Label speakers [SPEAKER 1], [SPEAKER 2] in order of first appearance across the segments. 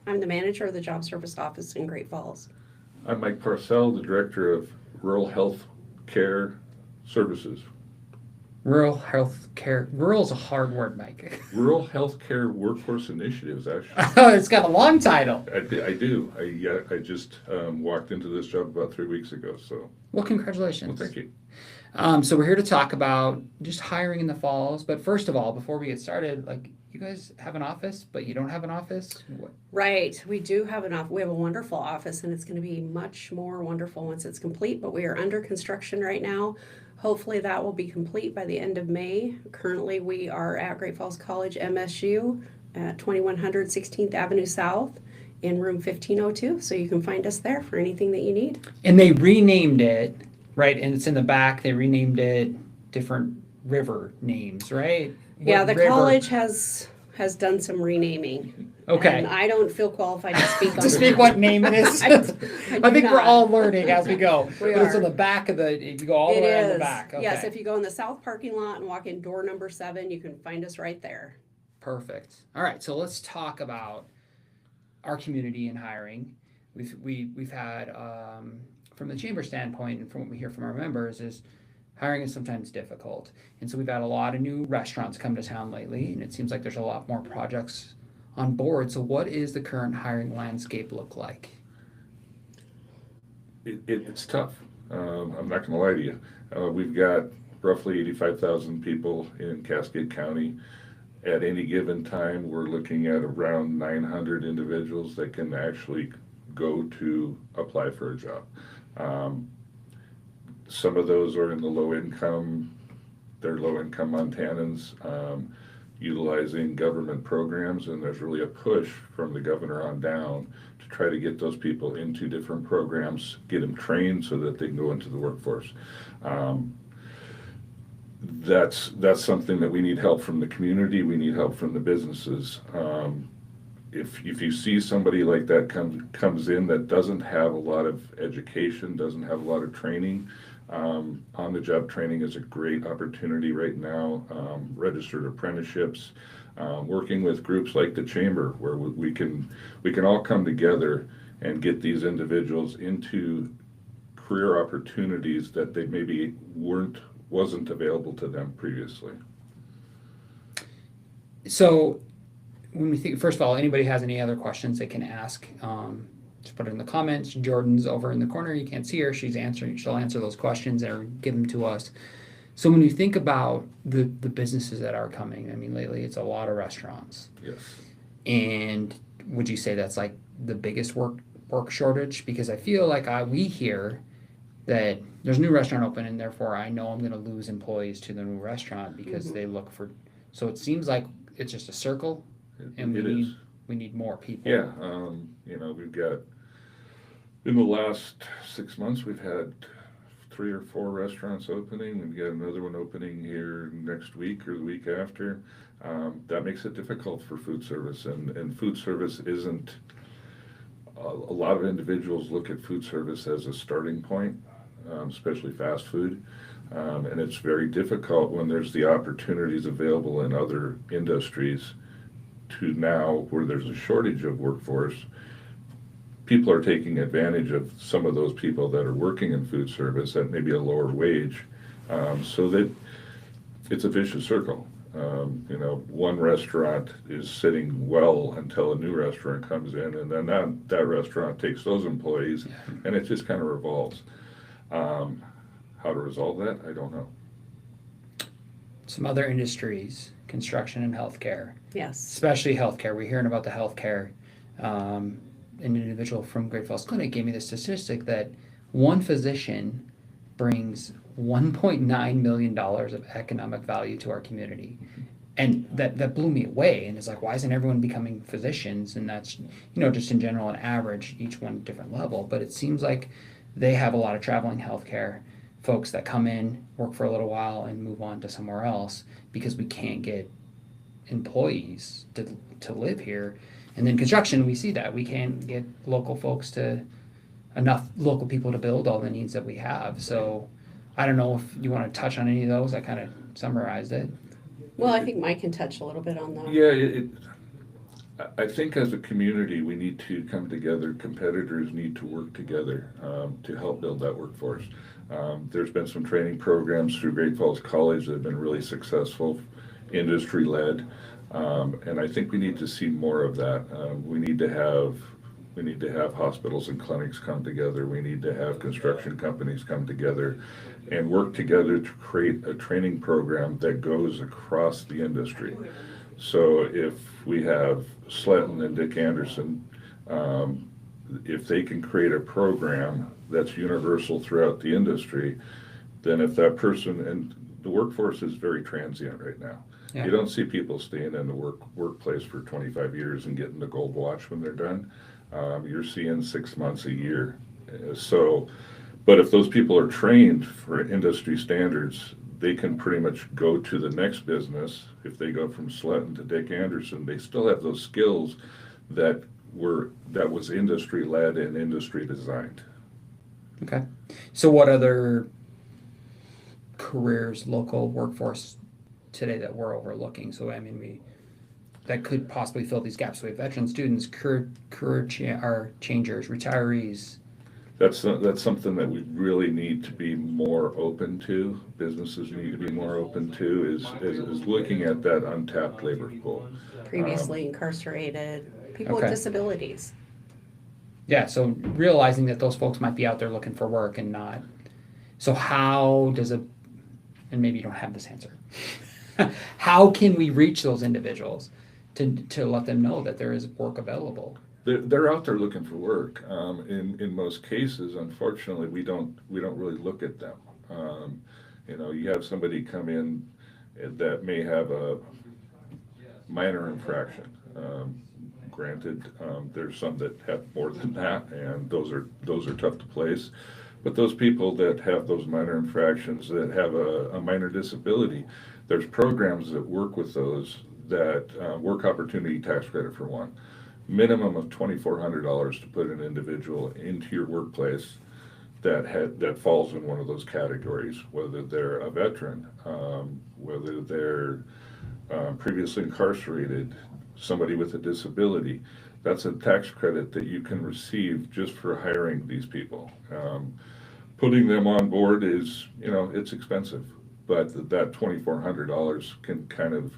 [SPEAKER 1] I'm the manager of the Job Service Office in Great Falls.
[SPEAKER 2] I'm Mike Parcell, the Director of Rural Health Care Services.
[SPEAKER 3] Rural health care. Rural is a hard word, Mike.
[SPEAKER 2] Rural Health Care Workforce Initiatives, actually.
[SPEAKER 3] It's got a long title.
[SPEAKER 2] I do. I just walked into this job about 3 weeks ago, so.
[SPEAKER 3] Well, congratulations.
[SPEAKER 2] Well, thank you.
[SPEAKER 3] So we're here to talk about just hiring in the falls. But first of all, before we get started, like you guys have an office, but you don't have an office. What?
[SPEAKER 1] Right, we do have an office. We have a wonderful office, and it's going to be much more wonderful once it's complete. But we are under construction right now. Hopefully, that will be complete by the end of May. Currently, we are at Great Falls College MSU at 2100 16th Avenue South in room 1502. So you can find us there for anything that you need.
[SPEAKER 3] And they renamed it, right? And it's in the back. They renamed it different river names, right?
[SPEAKER 1] Yeah,
[SPEAKER 3] What
[SPEAKER 1] the
[SPEAKER 3] river?
[SPEAKER 1] college has done some renaming.
[SPEAKER 3] Okay.
[SPEAKER 1] And I don't feel qualified to speak on
[SPEAKER 3] To speak what name it is.
[SPEAKER 1] I
[SPEAKER 3] I
[SPEAKER 1] do
[SPEAKER 3] think we're
[SPEAKER 1] not.
[SPEAKER 3] all learning as we go.
[SPEAKER 1] We
[SPEAKER 3] But it's
[SPEAKER 1] are.
[SPEAKER 3] on the back of the. You go all the
[SPEAKER 1] It
[SPEAKER 3] way on
[SPEAKER 1] is.
[SPEAKER 3] the back. Okay.
[SPEAKER 1] Yes, if you go in the south parking lot and walk in door number 7, you can find us right there.
[SPEAKER 3] Perfect. All right, so let's talk about our community and hiring. We've had from the chamber standpoint and from what we hear from our members is hiring is sometimes difficult, and so we've had a lot of new restaurants come to town lately, and it seems like there's a lot more projects on board. So, what is the current hiring landscape look like?
[SPEAKER 2] It's tough. I'm not going to lie to you. We've got roughly 85,000 people in Cascade County. At any given time, we're looking at around 900 individuals that can actually go to apply for a job. Some of those are in the they're low-income Montanans, utilizing government programs, and there's really a push from the governor on down to try to get those people into different programs, get them trained so that they can go into the workforce. That's something that we need help from the community. We need help from the businesses. If you see somebody like that comes in that doesn't have a lot of education, doesn't have a lot of training, on-the-job training is a great opportunity right now. Registered apprenticeships, working with groups like the Chamber, where we can all come together and get these individuals into career opportunities that they maybe wasn't available to them previously.
[SPEAKER 3] So, when we think, first of all, anybody has any other questions they can ask, just put it in the comments. Jordan's over in the corner. You can't see her. She'll answer those questions or give them to us. So when you think about the businesses that are coming, I mean, lately it's a lot of restaurants.
[SPEAKER 2] Yes.
[SPEAKER 3] And would you say that's like the biggest work shortage? Because I feel like we hear that there's a new restaurant open, and therefore I know I'm going to lose employees to the new restaurant because they look for. So it seems like it's just a circle, and we need more people.
[SPEAKER 2] Yeah, we've got, in the last 6 months, we've had 3 or 4 restaurants opening. We've got another one opening here next week or the week after. That makes it difficult for food service, and food service isn't, a lot of individuals look at food service as a starting point, especially fast food. And it's very difficult when there's the opportunities available in other industries to now where there's a shortage of workforce. People are taking advantage of some of those people that are working in food service at maybe a lower wage, so that it's a vicious circle. One restaurant is sitting well until a new restaurant comes in, and then that restaurant takes those employees, and it just kind of revolves. How to resolve that, I don't know.
[SPEAKER 3] Some other industries, construction and healthcare,
[SPEAKER 1] Yes.
[SPEAKER 3] especially healthcare. We're hearing about the healthcare. An individual from Great Falls Clinic gave me the statistic that one physician brings $1.9 million of economic value to our community. And that blew me away. And it's like, why isn't everyone becoming physicians? And that's, just in general, an average, each one different level. But it seems like they have a lot of traveling healthcare folks that come in, work for a little while, and move on to somewhere else because we can't get employees to live here. And then construction, we see that. We can't get local folks enough local people to build all the needs that we have. So I don't know if you want to touch on any of those. I kind of summarized it.
[SPEAKER 1] Well, I think Mike can touch a little bit on that.
[SPEAKER 2] Yeah, I think as a community, we need to come together, competitors need to work together to help build that workforce. There's been some training programs through Great Falls College that have been really successful, industry-led, and I think we need to see more of that. We need to have hospitals and clinics come together. We need to have construction companies come together and work together to create a training program that goes across the industry. So if we have Sletton and Dick Anderson, if they can create a program that's universal throughout the industry, then if that person, and the workforce is very transient right now.
[SPEAKER 3] Yeah.
[SPEAKER 2] You don't see people staying in the workplace for 25 years and getting the gold watch when they're done. You're seeing 6 months, a year. But if those people are trained for industry standards, they can pretty much go to the next business. If they go from Sletton to Dick Anderson, they still have those skills that was industry led and industry designed.
[SPEAKER 3] Okay. So what other careers, local workforce today that we're overlooking? So I mean, that could possibly fill these gaps. So we have veteran students, career changers, retirees.
[SPEAKER 2] That's something that we really need to be more open to. Businesses need to be more open to is looking at that untapped labor pool.
[SPEAKER 1] Previously incarcerated, people
[SPEAKER 3] Okay.
[SPEAKER 1] with disabilities.
[SPEAKER 3] Yeah, so realizing that those folks might be out there looking for work and not. So how does and maybe you don't have this answer, how can we reach those individuals to let them know that there is work available?
[SPEAKER 2] They're out there looking for work. In most cases, unfortunately, we don't really look at them. You have somebody come in that may have a minor infraction. Granted, there's some that have more than that, and those are tough to place. But those people that have those minor infractions, that have a minor disability, there's programs that work with those, that work opportunity tax credit for one. Minimum of $2,400 to put an individual into your workplace that falls in one of those categories, whether they're a veteran, whether they're previously incarcerated, somebody with a disability. That's a tax credit that you can receive just for hiring these people. Putting them on board is, it's expensive, but that $2,400 can kind of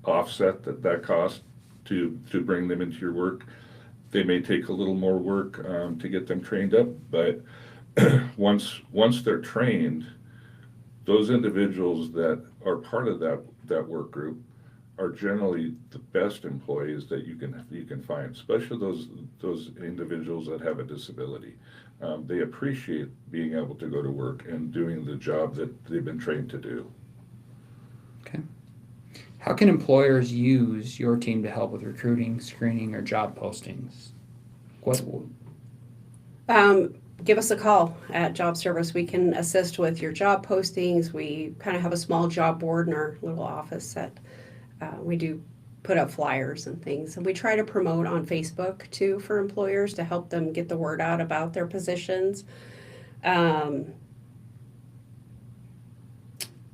[SPEAKER 2] offset that cost to bring them into your work. They may take a little more work to get them trained up, but once they're trained, those individuals that are part of that work group are generally the best employees that you can find, especially those individuals that have a disability. They appreciate being able to go to work and doing the job that they've been trained to do.
[SPEAKER 3] Okay. How can employers use your team to help with recruiting, screening, or job postings?
[SPEAKER 1] Give us a call at Job Service. We can assist with your job postings. We kind of have a small job board in our little office that we do put up flyers and things. And we try to promote on Facebook too for employers to help them get the word out about their positions.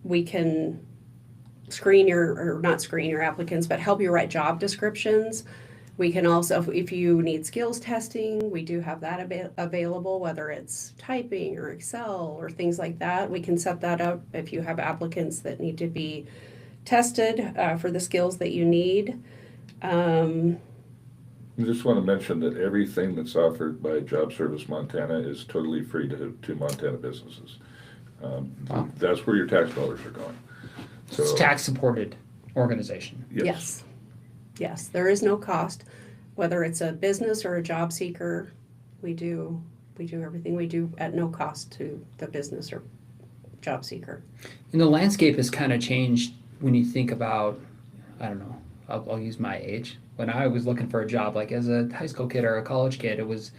[SPEAKER 1] We can not screen your applicants, but help you write job descriptions. We can also, if you need skills testing, we do have that available, whether it's typing or Excel or things like that. We can set that up if you have applicants that need to be tested for the skills that you need.
[SPEAKER 2] I just want to mention that everything that's offered by Job Service Montana is totally free to Montana businesses.
[SPEAKER 3] Wow.
[SPEAKER 2] That's where your tax dollars are going. So,
[SPEAKER 3] It's a tax-supported organization.
[SPEAKER 1] Yes, there is no cost, whether it's a business or a job seeker. We do everything we do at no cost to the business or job seeker.
[SPEAKER 3] And the landscape has kind of changed when you think about, I don't know, I'll use my age. When I was looking for a job, like as a high school kid or a college kid, it was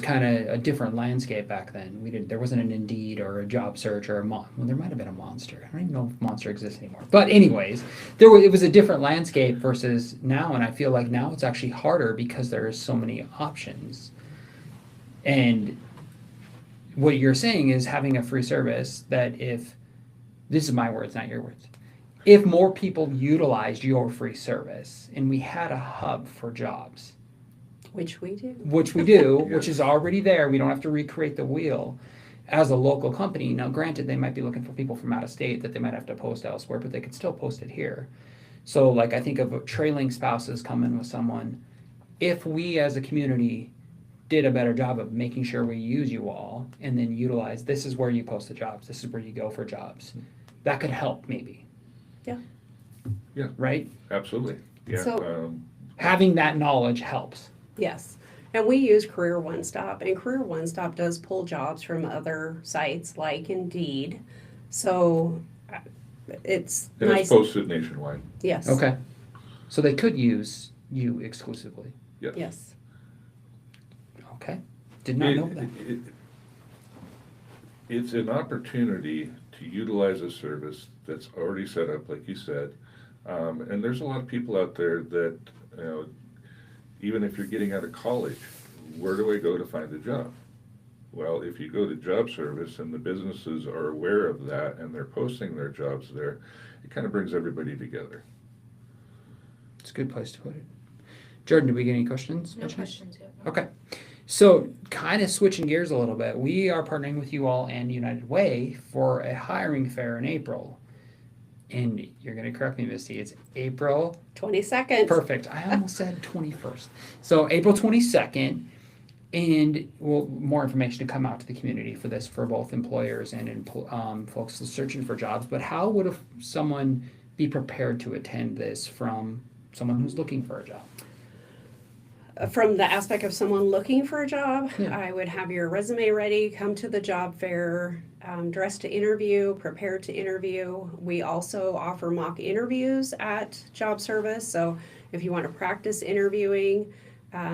[SPEAKER 3] kind of a different landscape back then. There wasn't an Indeed or a job search or well, there might have been a Monster. I don't even know if Monster exists anymore. But anyways, it was a different landscape versus now, and I feel like now it's actually harder because there are so many options. And what you're saying is having a free service that this is my words, not your words. if more people utilized your free service and we had a hub for jobs,
[SPEAKER 1] Which we do.
[SPEAKER 3] which we do, which
[SPEAKER 2] Yes.
[SPEAKER 3] is already there, we don't have to recreate the wheel. As a local company, now granted, they might be looking for people from out of state that they might have to post elsewhere, but they could still post it here. So like I think of trailing spouses coming with someone. If we as a community did a better job of making sure we use you all and then utilize, this is where you post the jobs, this is where you go for jobs, that could help maybe.
[SPEAKER 1] Yeah.
[SPEAKER 2] Yeah.
[SPEAKER 3] Right?
[SPEAKER 2] Absolutely, yeah.
[SPEAKER 1] So-
[SPEAKER 3] Having that knowledge helps.
[SPEAKER 1] Yes. And we use Career One Stop, and Career One Stop does pull jobs from other sites like Indeed. So it's
[SPEAKER 2] And
[SPEAKER 1] nice.
[SPEAKER 2] it's posted nationwide.
[SPEAKER 1] Yes.
[SPEAKER 3] Okay. So they could use you exclusively.
[SPEAKER 1] Yes.
[SPEAKER 3] Okay. Did not know that.
[SPEAKER 2] It's an opportunity to utilize a service that's already set up, like you said. And there's a lot of people out there that, you know, even if you're getting out of college, where do I go to find a job? Well, if you go to job service and the businesses are aware of that and they're posting their jobs there, it kind of brings everybody together.
[SPEAKER 3] It's a good place to put it. Jordan, did we get any questions?
[SPEAKER 4] No questions yet.
[SPEAKER 3] Okay. So, kind of switching gears a little bit, we are partnering with you all and United Way for a hiring fair in April. And you're going to correct me, Misty. It's April.
[SPEAKER 1] 22nd.
[SPEAKER 3] Perfect. I almost said 21st. So, April 22nd. And more information to come out to the community for this, for both employers and folks searching for jobs. But how would someone be prepared to attend this from someone who's looking for a job?
[SPEAKER 1] From the aspect of someone looking for a job,
[SPEAKER 3] Yeah.
[SPEAKER 1] I would have your resume ready, come to the job fair, dressed to interview, prepared to interview. We also offer mock interviews at job service. So if you want to practice interviewing,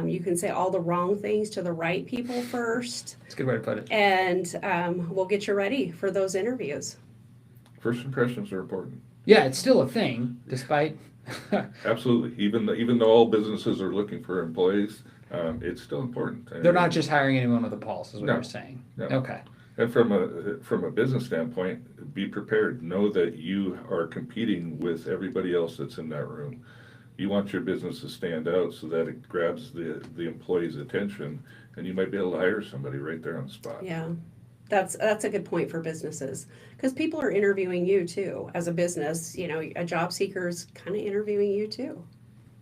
[SPEAKER 1] you can say all the wrong things to the right people first,
[SPEAKER 3] That's a good way to put it.
[SPEAKER 1] and we'll get you ready for those interviews.
[SPEAKER 2] First impressions are important.
[SPEAKER 3] Yeah, it's still a thing, despite.
[SPEAKER 2] Absolutely. Even though all businesses are looking for employees, it's still important.
[SPEAKER 3] They're not just hiring anyone with a pulse, is what
[SPEAKER 2] No,
[SPEAKER 3] you're saying.
[SPEAKER 2] no.
[SPEAKER 3] Okay.
[SPEAKER 2] And from a business standpoint, be prepared. Know that you are competing with everybody else that's in that room. You want your business to stand out so that it grabs the employee's attention, and you might be able to hire somebody right there on the spot.
[SPEAKER 1] Yeah, that's a good point for businesses, because people are interviewing you too as a business. You know, a job seeker's kind of interviewing you too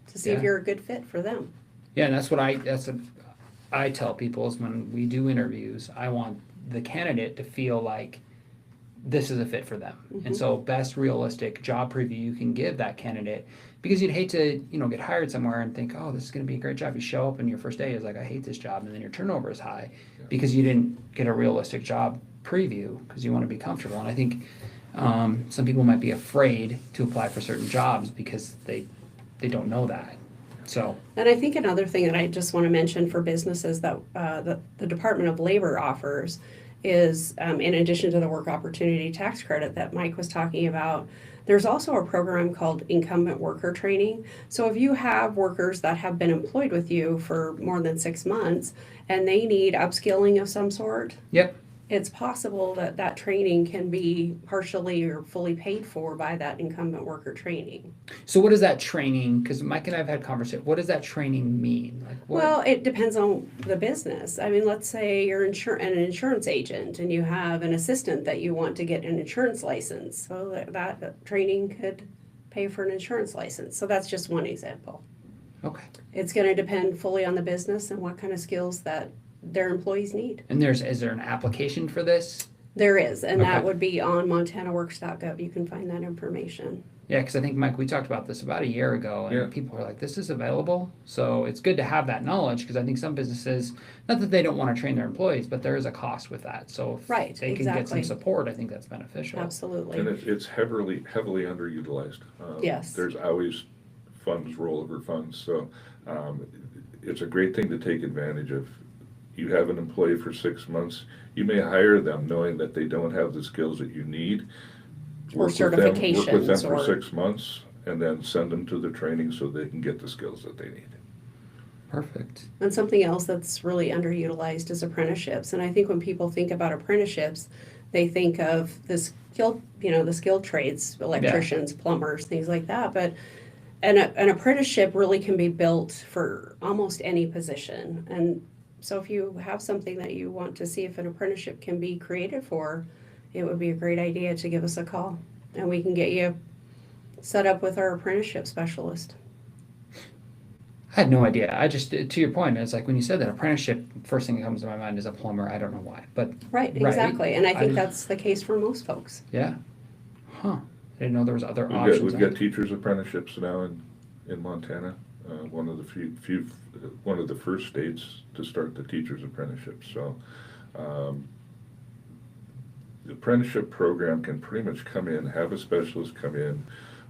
[SPEAKER 1] to see if
[SPEAKER 3] Yeah.
[SPEAKER 1] you're a good fit for them.
[SPEAKER 3] Yeah, and that's what I tell people is when we do interviews, I want the candidate to feel like this is a fit for them. And so best realistic job preview you can give that candidate, because you'd hate to, get hired somewhere and think, oh, this is going to be a great job. You show up and your first day is like, I hate this job. And then your turnover is high because you didn't get a realistic job preview because you want to be comfortable. And I think some people might be afraid to apply for certain jobs because they don't know that. So,
[SPEAKER 1] And I think another thing that I just want to mention for businesses that the Department of Labor offers is, in addition to the work opportunity tax credit that Mike was talking about, there's also a program called incumbent worker training. So if you have workers that have been employed with you for more than 6 months and they need upskilling of some sort,
[SPEAKER 3] yep.
[SPEAKER 1] it's possible that that training can be partially or fully paid for by that incumbent worker training.
[SPEAKER 3] So what does that training, because Mike and I have had conversation, what does that training mean? Like what?
[SPEAKER 1] Well, it depends on the business. I mean, let's say you're an insurance agent and you have an assistant that you want to get an insurance license. So that training could pay for an insurance license. So that's just one example.
[SPEAKER 3] Okay.
[SPEAKER 1] It's going to depend fully on the business and what kind of skills that their employees need.
[SPEAKER 3] And is there an application for this?
[SPEAKER 1] There is, and that
[SPEAKER 3] Okay.
[SPEAKER 1] would be on montanaworks.gov. You can find that information.
[SPEAKER 3] Yeah, because I think, Mike, we talked about this about a year ago, and
[SPEAKER 2] Yeah.
[SPEAKER 3] people are like, this is available. So it's good to have that knowledge because I think some businesses, not that they don't want to train their employees, but there is a cost with that. So if
[SPEAKER 1] Right,
[SPEAKER 3] they can get some
[SPEAKER 1] exactly.
[SPEAKER 3] support, I think that's beneficial.
[SPEAKER 1] Absolutely.
[SPEAKER 2] And it's heavily underutilized.
[SPEAKER 1] Yes.
[SPEAKER 2] There's always rollover funds, so it's a great thing to take advantage of. You have an employee for 6 months, you may hire them knowing that they don't have the skills that you need.
[SPEAKER 1] Or
[SPEAKER 2] Work with them
[SPEAKER 1] certifications
[SPEAKER 2] for
[SPEAKER 1] or-
[SPEAKER 2] 6 months, and then send them to the training so they can get the skills that they need.
[SPEAKER 3] Perfect.
[SPEAKER 1] And something else that's really underutilized is apprenticeships. And I think when people think about apprenticeships, they think of the skilled trades, electricians, plumbers, things like that. But an apprenticeship really can be built for almost any position. And so if you have something that you want to see if an apprenticeship can be created for, it would be a great idea to give us a call, and we can get you set up with our apprenticeship specialist.
[SPEAKER 3] I had no idea. I just, to your point, it's like when you said that apprenticeship, first thing that comes to my mind is a plumber. I don't know why, but
[SPEAKER 1] Right,
[SPEAKER 3] Right.
[SPEAKER 1] exactly. And I think
[SPEAKER 3] I-
[SPEAKER 1] that's the case for most folks.
[SPEAKER 3] yeah. Huh. I didn't know there was other
[SPEAKER 2] We've
[SPEAKER 3] options.
[SPEAKER 2] got teachers apprenticeships now in Montana. One of the one of the first states to start the teachers apprenticeship. So, the apprenticeship program can pretty much come in, have a specialist come in,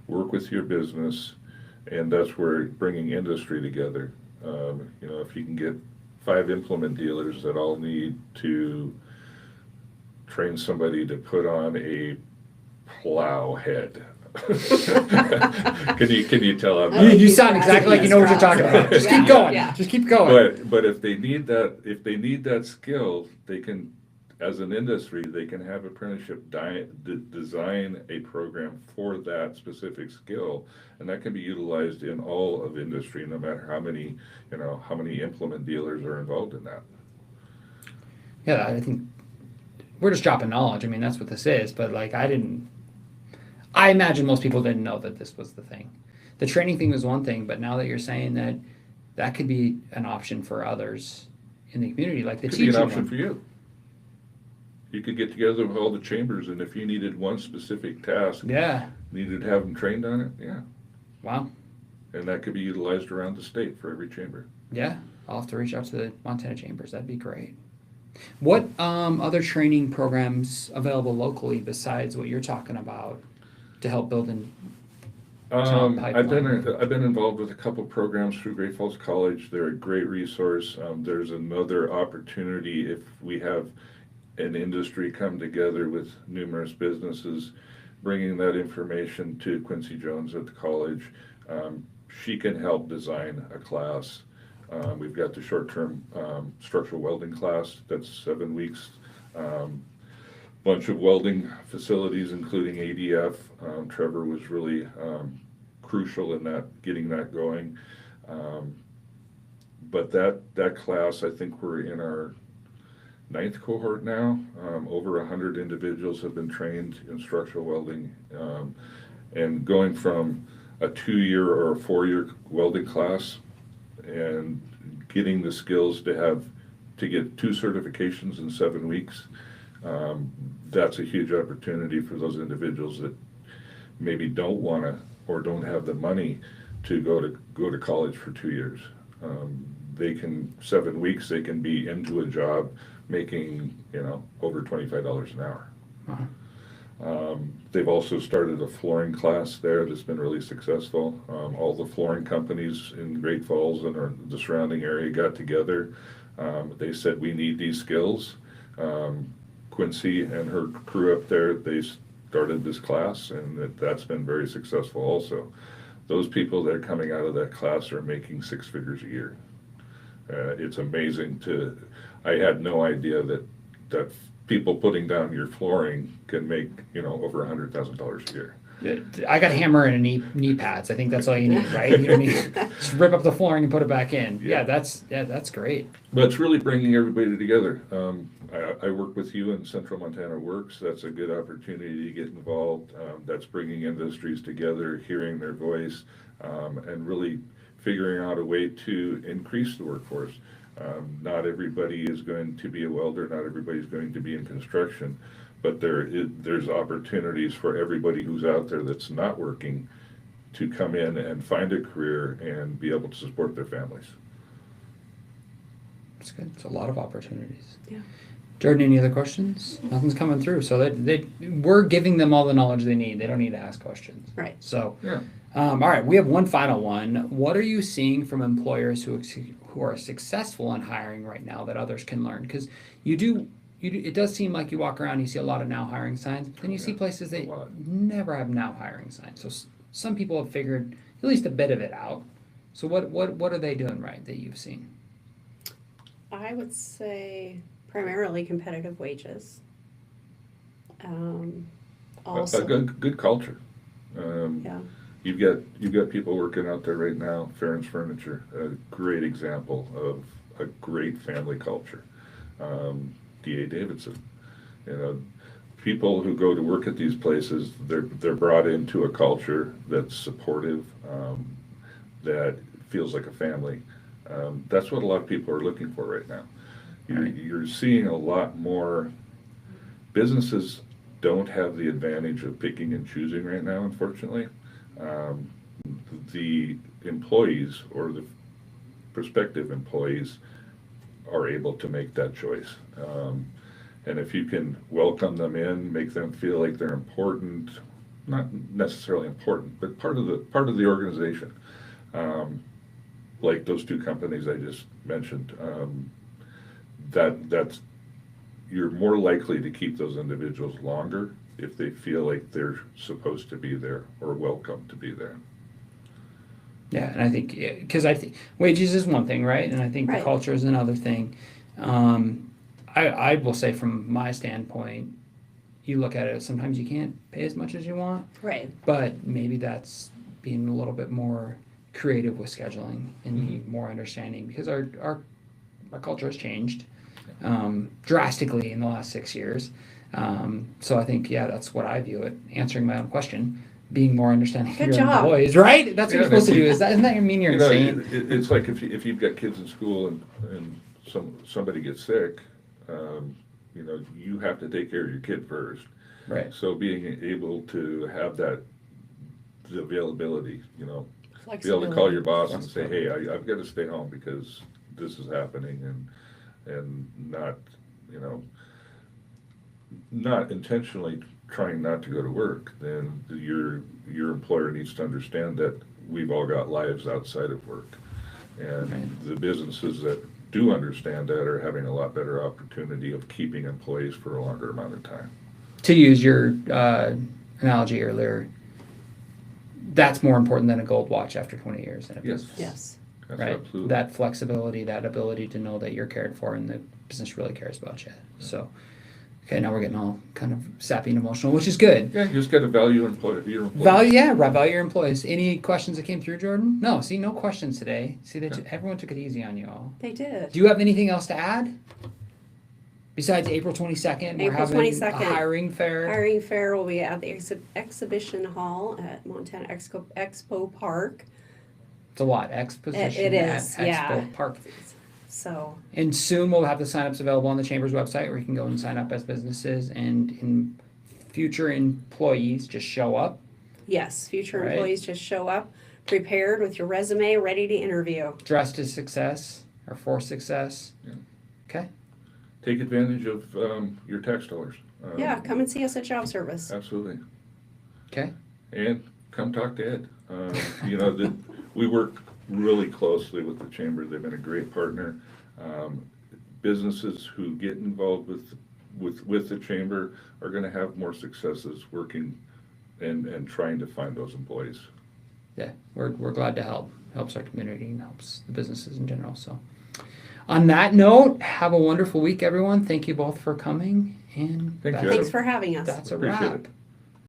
[SPEAKER 2] work with your business, and that's where bringing industry together. If you can get 5 implement dealers that all need to train somebody to put on a plow head. Can you tell I'm
[SPEAKER 3] You,
[SPEAKER 2] not-
[SPEAKER 3] you sound exactly like you know what you're talking about. Just keep going.
[SPEAKER 1] Yeah.
[SPEAKER 3] Just keep going.
[SPEAKER 2] But if they need that skill, they can, as an industry, they can have apprenticeship design a program for that specific skill, and that can be utilized in all of industry, no matter how many implement dealers are involved in that.
[SPEAKER 3] Yeah, I think we're just dropping knowledge. I mean, that's what this is. But like, I imagine most people didn't know that this was the thing. The training thing was one thing, but now that you're saying that, that could be an option for others in the community, like the
[SPEAKER 2] Could be an
[SPEAKER 3] teaching
[SPEAKER 2] option
[SPEAKER 3] one.
[SPEAKER 2] for you. You could get together with all the chambers, and if you needed one specific task,
[SPEAKER 3] Yeah.
[SPEAKER 2] needed to have them trained on it, yeah.
[SPEAKER 3] Wow.
[SPEAKER 2] And that could be utilized around the state for every chamber.
[SPEAKER 3] Yeah. I'll have to reach out to the Montana Chambers. That'd be great. What other training programs available locally besides what you're talking about to help build in? Tom
[SPEAKER 2] I've
[SPEAKER 3] Pipeline.
[SPEAKER 2] been involved with a couple programs through Great Falls College. They're a great resource. There's another opportunity if we have an industry come together with numerous businesses, bringing that information to Quincy Jones at the college. She can help design a class. We've got the short-term structural welding class, that's 7 weeks. Bunch of welding facilities, including ADF. Trevor was really crucial in getting that going. But that class, I think we're in our 9th cohort now. Over 100 individuals have been trained in structural welding. And going from a 2-year or a 4-year welding class and getting the skills to get 2 certifications in 7 weeks, that's a huge opportunity for those individuals that maybe don't want to or don't have the money to go to college for 2 years. 7 weeks they can be into a job making over $25 an hour.
[SPEAKER 3] Uh-huh.
[SPEAKER 2] They've also started a flooring class there that's been really successful. All the flooring companies in Great Falls and the surrounding area got together. They said, we need these skills. Quincy and her crew up there, they started this class, and that's been very successful also. Those people that are coming out of that class are making 6 figures a year. It's amazing I had no idea that people putting down your flooring can make, over $100,000 a year.
[SPEAKER 3] I got a hammer and a knee pads. I think that's all you need, right? You don't need just rip up the flooring and put it back in. Yeah, that's great.
[SPEAKER 2] But it's really bringing everybody together. I work with you in Central Montana Works. That's a good opportunity to get involved. That's bringing industries together, hearing their voice, and really figuring out a way to increase the workforce. Not everybody is going to be a welder. Not everybody is going to be in construction. But there's opportunities for everybody who's out there that's not working to come in and find a career and be able to support their families.
[SPEAKER 3] That's good. It's a lot of opportunities.
[SPEAKER 1] Yeah.
[SPEAKER 3] Jordan, any other questions? Nothing's coming through. So we're giving them all the knowledge they need. They don't need to ask questions.
[SPEAKER 1] Right.
[SPEAKER 3] So,
[SPEAKER 2] Yeah.
[SPEAKER 3] all right, we have one final one. What are you seeing from employers who are successful in hiring right now that others can learn? Because it does seem like you walk around and you see a lot of now hiring signs, but then you see places that
[SPEAKER 2] a lot.
[SPEAKER 3] never have now hiring signs. So some people have figured at least a bit of it out. So what are they doing right that you've seen?
[SPEAKER 1] I would say primarily competitive wages.
[SPEAKER 2] A
[SPEAKER 1] Also,
[SPEAKER 2] good culture.
[SPEAKER 1] yeah,
[SPEAKER 2] You've got people working out there right now. Farron's Furniture, a great example of a great family culture. D.A. Davidson, you know, people who go to work at these places, they're brought into a culture that's supportive, that feels like a family. That's what a lot of people are looking for right now. You're seeing a lot more businesses don't have the advantage of picking and choosing right now, unfortunately. The employees or the prospective employees are able to make that choice. And if you can welcome them in, make them feel like they're important, not necessarily important, but part of the organization, like those two companies I just mentioned, that's you're more likely to keep those individuals longer if they feel like they're supposed to be there or welcome to be there.
[SPEAKER 3] Yeah, and I think because I think wages is one thing, right? And I think the
[SPEAKER 1] Right.
[SPEAKER 3] culture is another thing. I will say from my standpoint, you look at it. Sometimes you can't pay as much as you want,
[SPEAKER 1] right.
[SPEAKER 3] but maybe that's being a little bit more creative with scheduling and being more understanding because our culture has changed drastically in the last 6 years. So I think that's what I view it. Answering my own question. Being more understanding
[SPEAKER 1] Good
[SPEAKER 3] of your
[SPEAKER 1] job.
[SPEAKER 3] employees, right? That's what you're supposed to do. Isn't that mean you're
[SPEAKER 2] You know,
[SPEAKER 3] insane?
[SPEAKER 2] it's like if you've got kids in school and somebody gets sick, you know, you have to take care of your kid first.
[SPEAKER 3] Right.
[SPEAKER 2] So being able to have the availability, you know, be able to call your boss and say, hey, I've got to stay home because this is happening, and not, you know, not intentionally trying not to go to work, then your employer needs to understand that we've all got lives outside of work. And the businesses that do understand that are having a lot better opportunity of keeping employees for a longer amount of time.
[SPEAKER 3] To use your analogy earlier, that's more important than a gold watch after 20 years in a
[SPEAKER 2] Yes.
[SPEAKER 3] business.
[SPEAKER 1] Yes.
[SPEAKER 2] That's
[SPEAKER 3] Right.
[SPEAKER 2] absolutely.
[SPEAKER 3] That flexibility, that ability to know that you're cared for and the business really cares about you. So, okay, now we're getting all kind of sappy and emotional, which is good.
[SPEAKER 2] Yeah, you just got to value your employees.
[SPEAKER 3] Value your employees. Any questions that came through, Jordan? No, see, no questions today. See, that everyone took it easy on you all.
[SPEAKER 1] They did.
[SPEAKER 3] Do you have anything else to add? Besides April 22nd, we're
[SPEAKER 1] April
[SPEAKER 3] having
[SPEAKER 1] 22nd.
[SPEAKER 3] a hiring fair.
[SPEAKER 1] Hiring fair will be at the exhibition hall at Montana Expo Park.
[SPEAKER 3] It's a lot. Exposition
[SPEAKER 1] It is,
[SPEAKER 3] at
[SPEAKER 1] yeah.
[SPEAKER 3] Expo Park.
[SPEAKER 1] So,
[SPEAKER 3] And soon we'll have the signups available on the Chamber's website where you can go and sign up as businesses and in future employees just show up.
[SPEAKER 1] yes, future
[SPEAKER 3] Right.
[SPEAKER 1] employees just show up prepared with your resume, ready to interview.
[SPEAKER 3] Dressed as success or for success.
[SPEAKER 2] Yeah.
[SPEAKER 3] Okay.
[SPEAKER 2] Take advantage of your tax dollars.
[SPEAKER 1] Yeah, come and see us at Job Service.
[SPEAKER 2] Absolutely.
[SPEAKER 3] Okay.
[SPEAKER 2] And come talk to Ed. You know, we work really closely with the Chamber. They've been a great partner. Businesses who get involved with the Chamber are going to have more successes working and trying to find those employees.
[SPEAKER 3] Yeah, we're glad to help. Helps our community and helps the businesses in general. So, on that note, have a wonderful week, everyone. Thank you both for coming. And
[SPEAKER 2] Thank you.
[SPEAKER 1] Thanks for having us.
[SPEAKER 3] that's a
[SPEAKER 2] Appreciate
[SPEAKER 3] wrap.
[SPEAKER 2] it.